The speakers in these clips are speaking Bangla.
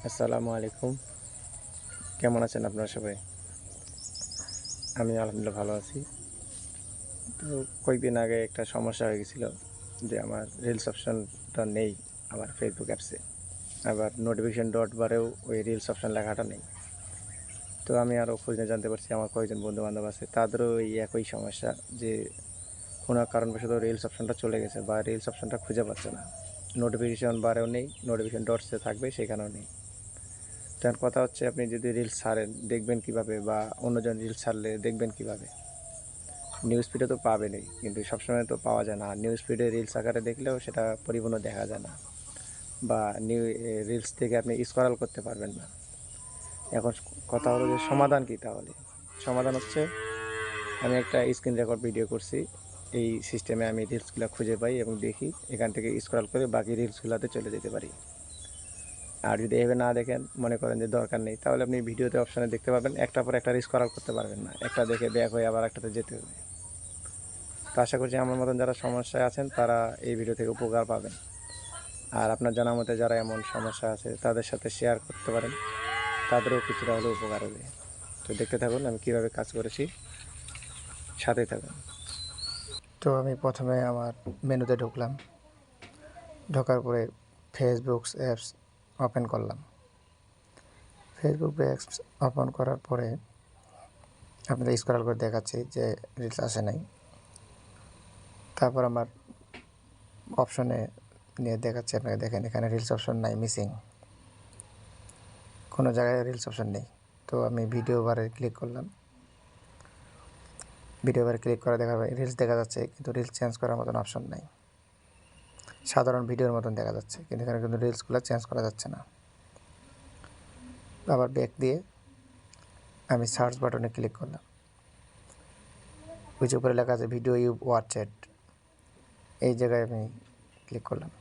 আসসালামু আলাইকুম। কেমন আছেন আপনারা সবাই? আমি আলহামদুলিল্লাহ ভালো আছি। তো কয়েকদিন আগে একটা সমস্যা হয়ে গেছিল যে আমার রিলস অপশনটা নেই আমার ফেসবুক অ্যাপসে। আবার নোটিফিকেশন ডট বারেও ওই রিলস অপশন লেখাটা নেই। তো আমি আরও খোঁজ নিয়ে জানতে পারছি আমার কয়েকজন বন্ধু-বান্ধব আছে তাদেরও এই একই সমস্যা যে কোনো কারণবশত রিলস অপশনটা চলে গেছে বা রিলস অপশনটা খুঁজে পাচ্ছে না। নোটিফিকেশন বারেও নেই, নোটিফিকেশন ডটসে থাকবে সেখানেও নেই। তার কথা হচ্ছে আপনি যদি রিলস ছাড়েন দেখবেন কিভাবে বা অন্যজন রিলস ছাড়লে দেখবেন কিভাবে? নিউজ ফিডে তো পাবেনই, কিন্তু সবসময় তো পাওয়া যায় না। আর নিউজ ফিডে রিলস আকারে দেখলেও সেটা পরিপূর্ণ দেখা যায় না বা রিলস থেকে আপনি স্ক্রল করতে পারবেন না। এখন কথা হলো যে সমাধান কী তাহলে? সমাধান হচ্ছে আমি একটা স্ক্রিন রেকর্ড ভিডিও করছি। এই সিস্টেমে আমি রিলসগুলো খুঁজে পাই এবং দেখি, এখান থেকে স্ক্রল করে বাকি রিলসগুলোতে চলে যেতে পারি। আর যদি এভাবে না দেখেন, মনে করেন যে দরকার নেই, তাহলে আপনি ভিডিওতে অপশানে দেখতে পাবেন একটার পর একটা স্ক্রল করতে পারবেন না, একটা দেখে ব্যাক হয়ে আবার একটাতে যেতে হবে। তো আশা করছি আমার মতন যারা সমস্যায় আছেন তারা এই ভিডিও থেকে উপকার পাবেন। আর আপনার জানা মতে যারা এমন সমস্যা আছে তাদের সাথে শেয়ার করতে পারেন, তাদেরও কিছুটা হলেও উপকার হবে। তো দেখতে থাকুন আমি কীভাবে কাজ করেছি, সাথেই থাকুন। তো আমি প্রথমে আমার মেনুতে ঢুকলাম, ঢোকার পরে ফেসবুক অ্যাপস ওপেন করলাম। ফেসবুক অ্যাপস ওপেন করার পরে আপনাদের স্ক্রল করে দেখাচ্ছি যে রিলস আসে নাই। তারপর আমার অপশনে নিয়ে দেখাচ্ছি, আপনাকে দেখেন এখানে রিলস অপশন নাই, মিসিং, কোনো জায়গায় রিলস অপশন নেই। তো আমি ভিডিও বারে ক্লিক করলাম। ভিডিও বারে ক্লিক করে দেখা রিলস দেখা যাচ্ছে, কিন্তু রিলস চেঞ্জ করার মতন অপশন নাই। সাধারণ ভিডিওর মতন দেখা যাচ্ছে, কিন্তু এখানে কিন্তু রিলসগুলো চেঞ্জ করা যাচ্ছে না। আবার ব্যাক দিয়ে আমি সার্চ বাটনে ক্লিক করলাম। ওই যে উপরে লেখা আছে ভিডিও ইউ ওয়াচড, এই জায়গায় আমি ক্লিক করলাম।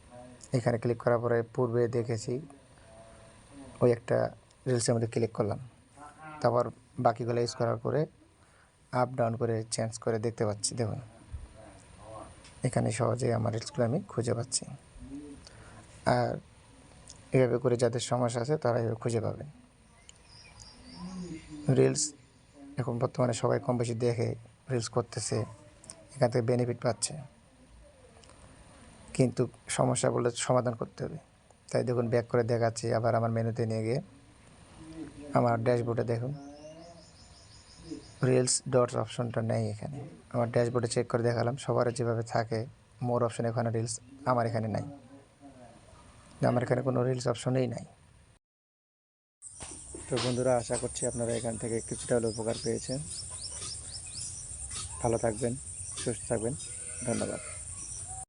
এখানে ক্লিক করার পরে পূর্বে দেখেছি ওই একটা রিলসের মধ্যে ক্লিক করলাম। তারপর বাকিগুলো স্ক্রল করে আপ ডাউন করে চেঞ্জ করে দেখতে পাচ্ছি, দেখুন এখানে সহজেই আমার রিলসগুলো আমি খুঁজে পাচ্ছি। আর এভাবে করে যাদের সমস্যা আছে তারা এভাবে খুঁজে পাবেন। রিলস এখন বর্তমানে সবাই কম বেশি দেখে রিলস করতেছে, এখান থেকে বেনিফিট পাচ্ছে, কিন্তু সমস্যা বলে সমাধান করতে হবে। তাই দেখুন ব্যাক করে দেখাচ্ছি, আবার আমার মেনুতে নিয়ে গিয়ে আমার ড্যাশবোর্ডে দেখুন রিলস ডটস অপশনটা নেই এখানে। আমার ড্যাশবোর্ডে চেক করে দেখালাম, সবার যেভাবে থাকে মোর অপশন, এখানে রিলস আমার এখানে নাই, আমার এখানে কোনো রিলস অপশনেই নাই। তো বন্ধুরা, আশা করছি আপনারা এখান থেকে কিছুটা হলেও উপকার পেয়েছেন। ভালো থাকবেন, সুস্থ থাকবেন, ধন্যবাদ।